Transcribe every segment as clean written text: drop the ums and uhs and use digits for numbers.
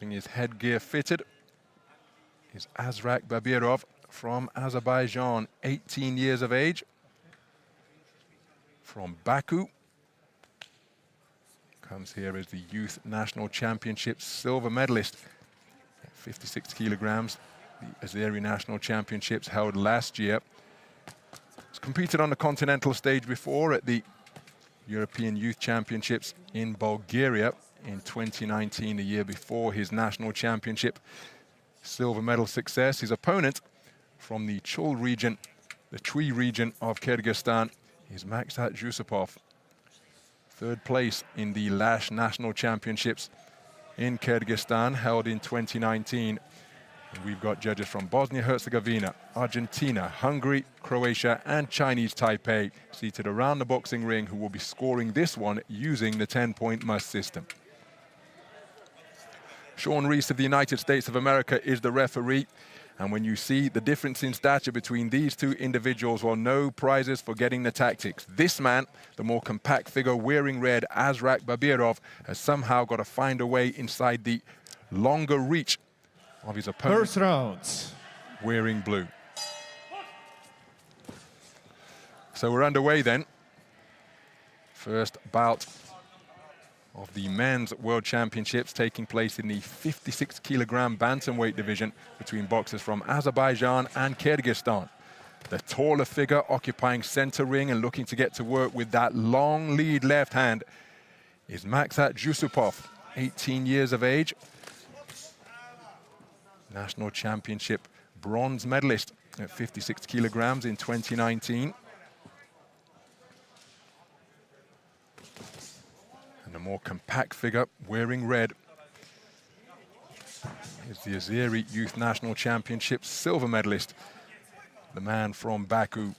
Having his headgear fitted is Azrak Babirov from Azerbaijan, 18 years of age, from Baku. Comes here as the Youth National Championships silver medalist at 56 kilograms. The AZE National Championships held last year. He's competed on the continental stage before at the European Youth Championships in Bulgaria in 2019, the year before his national championship silver medal success. His opponent from the Chul region, the Tui region of Kyrgyzstan, is Maksat ZHUSUPOV. Third place in the Lash National Championships in Kyrgyzstan, held in 2019. And we've got judges from Bosnia-Herzegovina, Argentina, Hungary, Croatia, and Chinese Taipei seated around the boxing ring, who will be scoring this one using the 10-point must system. Sean Reese of the United States of America is the referee. And when you see the difference in stature between these two individuals, well, no prizes for getting the tactics. This man, the more compact figure wearing red, Azrak Babirov, has somehow got to find a way inside the longer reach of his opponent. First round. Wearing blue. So we're underway then. First bout of the men's world championships taking place in the 56 kilogram bantamweight division between boxers from Azerbaijan and Kyrgyzstan. The taller figure occupying center ring and looking to get to work with that long lead left hand is Maksat ZHUSUPOV, 18 years of age. National championship bronze medalist at 56 kilograms in 2019. A more compact figure wearing red is the AZE Youth National Championship silver medalist, the man from Baku,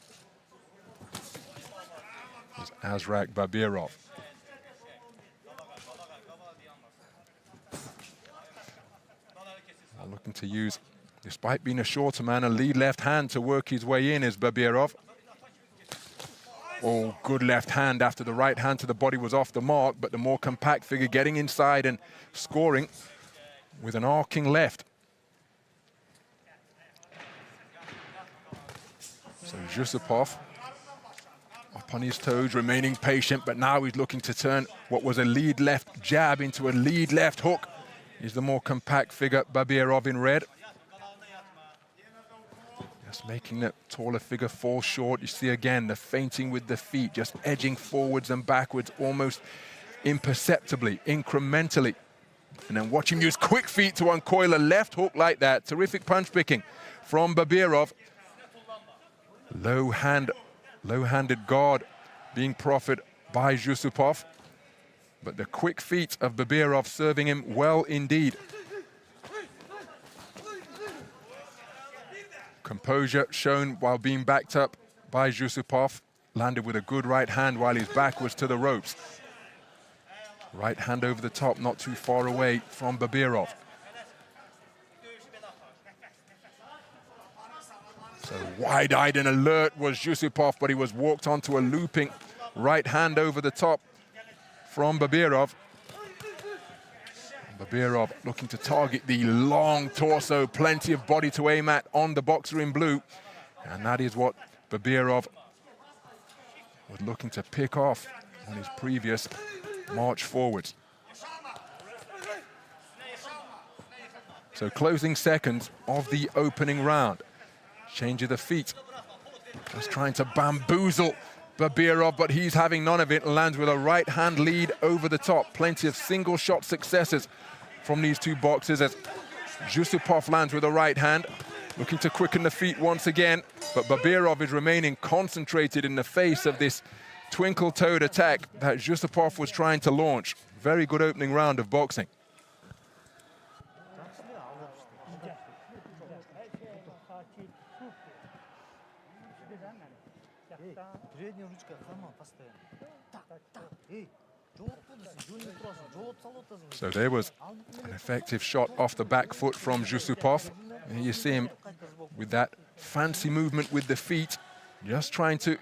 is Azrak Babirov. Looking to use, despite being a shorter man, a lead left hand to work his way in is Babirov. Oh, good left hand after the right hand to the body was off the mark, but the more compact figure getting inside and scoring with an arcing left. So ZHUSUPOV up on his toes, remaining patient, but now he's looking to turn what was a lead left jab into a lead left hook. Is the more compact figure, Babirov in red. Just making the taller figure fall short. You see again the feinting with the feet, just edging forwards and backwards, almost imperceptibly, incrementally. And then watch him use quick feet to uncoil a left hook like that. Terrific punch picking from Babirov. Low-handed guard being proffered by ZHUSUPOV. But the quick feet of Babirov serving him well indeed. Composure shown while being backed up by ZHUSUPOV. Landed with a good right hand while his back was to the ropes. Right hand over the top, not too far away from Babirov. So wide-eyed and alert was ZHUSUPOV, but he was walked onto a looping right hand over the top from Babirov. Babirov looking to target the long torso, plenty of body to aim at on the boxer in blue. And that is what Babirov was looking to pick off on his previous march forwards. So closing seconds of the opening round. Change of the feet. Just trying to bamboozle Babirov, but he's having none of it and lands with a right hand lead over the top. Plenty of single shot successes from these two boxers as ZHUSUPOV lands with a right hand, looking to quicken the feet once again, but Babirov is remaining concentrated in the face of this twinkle-toed attack that ZHUSUPOV was trying to launch. Very good opening round of boxing. So there was an effective shot off the back foot from ZHUSUPOV. Here you see him with that fancy movement with the feet, just trying to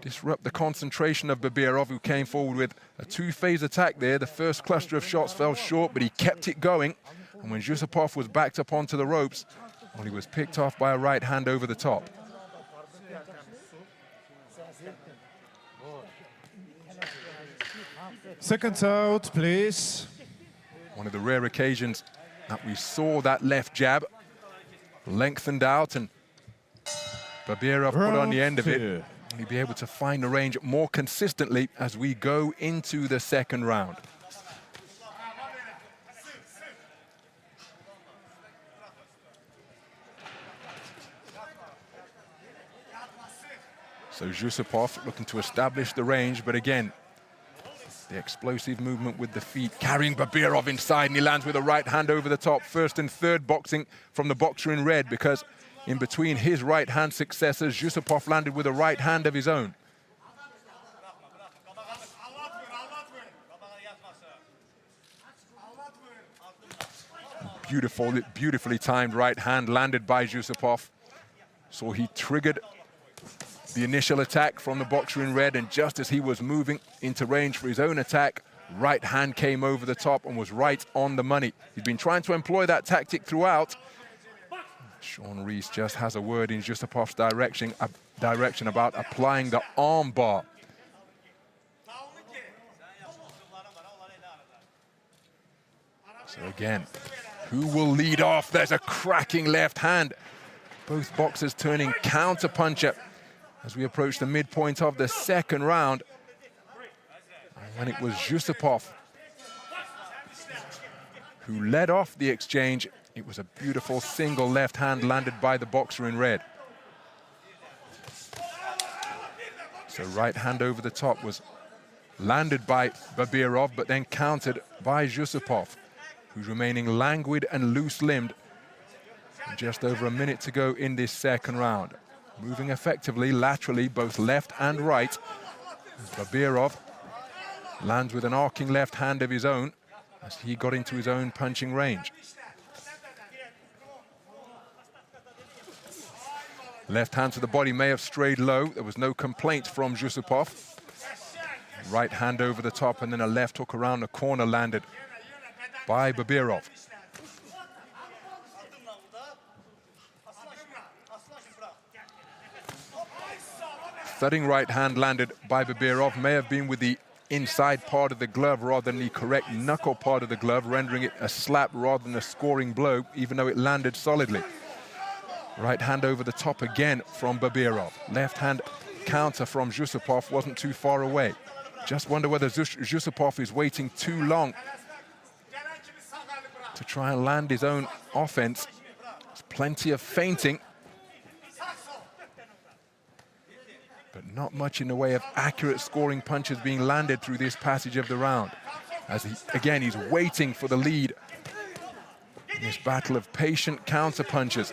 disrupt the concentration of Babirov, who came forward with a two-phase attack there. The first cluster of shots fell short, but he kept it going. And when Jusupov was backed up onto the ropes, well, he was picked off by a right hand over the top. Seconds out, please. One of the rare occasions that we saw that left jab lengthened out and Babirov put on the end of it. Will he be able to find the range more consistently as we go into the second round? So Jusupov looking to establish the range, but again, the explosive movement with the feet, carrying Babirov inside, and he lands with a right hand over the top. First and third boxing from the boxer in red, because in between his right hand successors, Jusupov landed with a right hand of his own. Beautifully timed right hand landed by Jusupov. So he triggered the initial attack from the boxer in red, and just as he was moving into range for his own attack, right hand came over the top and was right on the money. He's been trying to employ that tactic throughout. Sean Rees just has a word in Jusupov's direction about applying the arm bar. So again, who will lead off? There's a cracking left hand. Both boxers turning counter-puncher as we approach the midpoint of the second round. And when it was Jusupov who led off the exchange, it was a beautiful single left hand landed by the boxer in red. So right hand over the top was landed by Babirov, but then countered by Jusupov, who's remaining languid and loose-limbed. Just over a minute to go in this second round. Moving effectively laterally, both left and right. Babirov lands with an arcing left hand of his own as he got into his own punching range. Left hand to the body may have strayed low. There was no complaint from Jusupov. Right hand over the top, and then a left hook around the corner landed by Babirov. Thudding right hand landed by Babirov may have been with the inside part of the glove rather than the correct knuckle part of the glove, rendering it a slap rather than a scoring blow, even though it landed solidly. Right hand over the top again from Babirov. Left hand counter from Jusupov wasn't too far away. Just wonder whether Jusupov is waiting too long to try and land his own offense. There's plenty of feinting, but not much in the way of accurate scoring punches being landed through this passage of the round. As again, he's waiting for the lead in this battle of patient counter punches.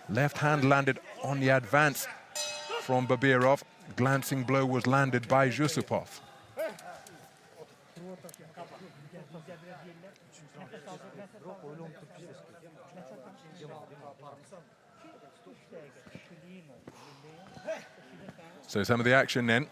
Left hand landed on the advance from Babirov. Glancing blow was landed by Jusupov. So some of the action then.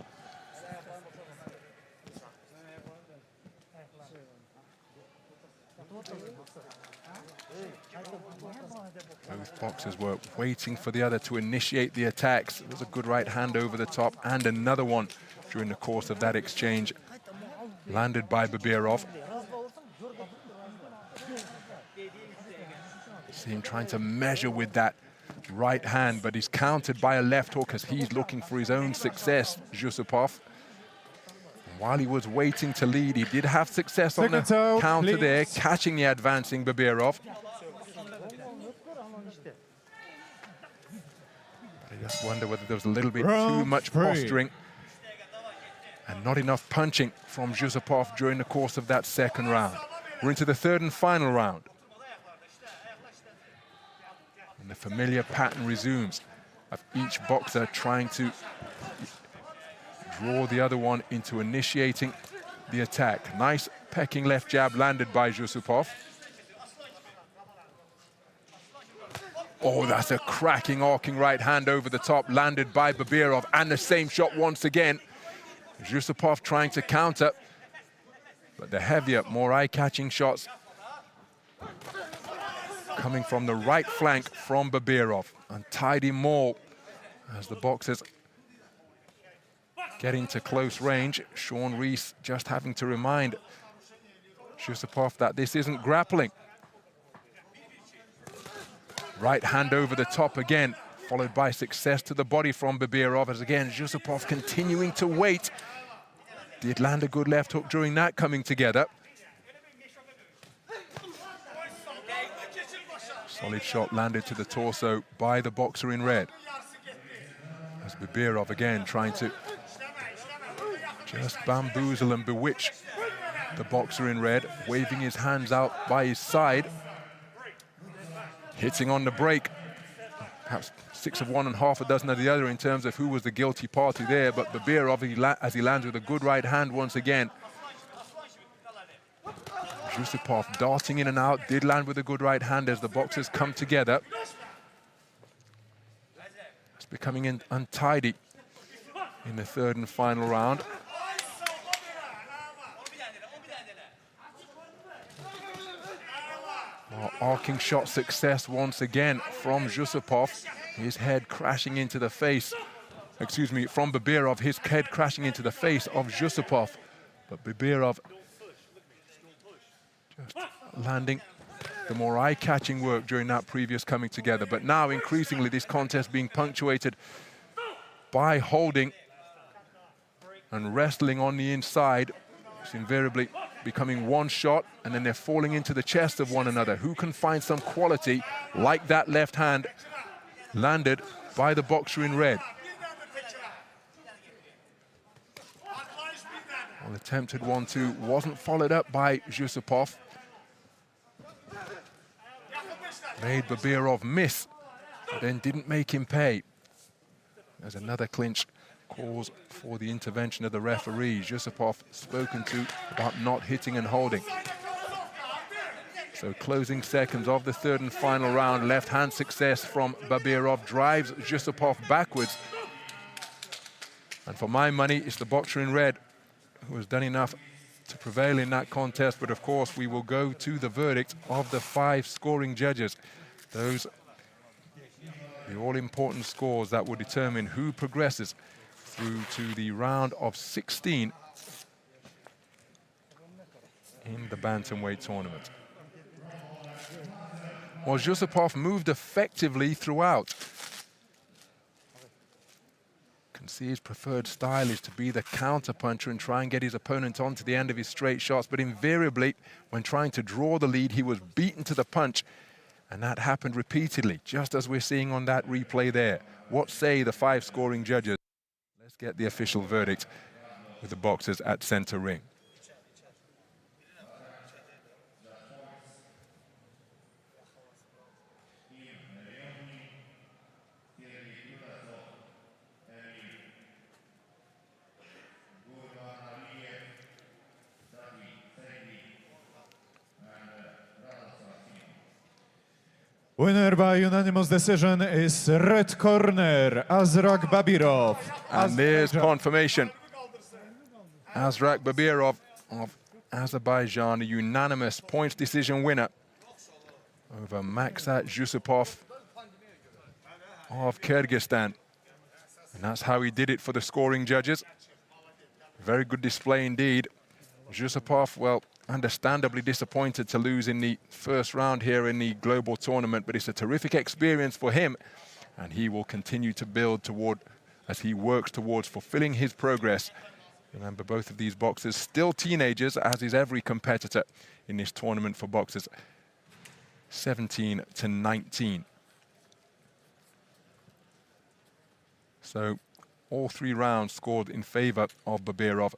Both boxers were waiting for the other to initiate the attacks. There was a good right hand over the top and another one during the course of that exchange, landed by Babirov. See him trying to measure with that right hand, but he's countered by a left hook as he's looking for his own success, Jusupov. While he was waiting to lead, he did have success on the counter there, catching the advancing Babirov. But I just wonder whether there was a little bit too much posturing and not enough punching from Jusupov during the course of that second round. We're into the third and final round. And the familiar pattern resumes of each boxer trying to draw the other one into initiating the attack. Nice pecking left jab landed by Jusupov. Oh, that's a cracking arcing right hand over the top landed by Babirov, and the same shot once again ZHUSUPOV trying to counter, but the heavier, more eye-catching shots coming from the right flank from BABIROV. Untidy maul as the boxers get into close range. Sean Rees just having to remind ZHUSUPOV that this isn't grappling. Right hand over the top again, followed by success to the body from BABIROV, as again ZHUSUPOV continuing to wait. Did land a good left hook during that coming together. Solid shot landed to the torso by the boxer in red. As BABIROV again trying to just bamboozle and bewitch the boxer in red, waving his hands out by his side. Hitting on the break, perhaps 6 of one and half a dozen of the other in terms of who was the guilty party there, but BABIROV, as he lands with a good right hand once again. ZHUSUPOV darting in and out, did land with a good right hand as the boxers come together. It's becoming untidy in the third and final round. Arcing shot success once again from ZHUSUPOV. His head crashing into the face, excuse me, from BABIROV, his head crashing into the face of ZHUSUPOV. But BABIROV just landing the more eye-catching work during that previous coming together. But now increasingly this contest being punctuated by holding and wrestling on the inside. It's invariably becoming one shot, and then they're falling into the chest of one another. Who can find some quality like that left hand landed by the boxer in red? Well, attempted 1-2 wasn't followed up by ZHUSUPOV. Made BABIROV miss, but then didn't make him pay. There's another clinch calls for the intervention of the referee. ZHUSUPOV spoken to about not hitting and holding. So closing seconds of the third and final round. Left hand success from BABIROV drives ZHUSUPOV backwards. And for my money, it's the boxer in red who has done enough to prevail in that contest. But of course, we will go to the verdict of the 5 scoring judges. Those the all-important scores that will determine who progresses through to the round of 16 in the bantamweight tournament. Well, ZHUSUPOV moved effectively throughout. Can see his preferred style is to be the counter-puncher and try and get his opponent onto the end of his straight shots, but invariably, when trying to draw the lead, he was beaten to the punch, and that happened repeatedly, just as we're seeing on that replay there. What say the 5 scoring judges? Let's get the official verdict with the boxers at center ring. Winner by unanimous decision is red corner, Azrak BABIROV. And there's confirmation. Azrak BABIROV of Azerbaijan, a unanimous points decision winner over Maksat ZHUSUPOV of Kyrgyzstan. And that's how he did it for the scoring judges. Very good display indeed. ZHUSUPOV, well, understandably disappointed to lose in the first round here in the global tournament, but it's a terrific experience for him, and he will continue to build toward, as he works towards fulfilling his progress. Remember, both of these boxers still teenagers, as is every competitor in this tournament for boxers 17 to 19. So all 3 rounds scored in favor of BABIROV.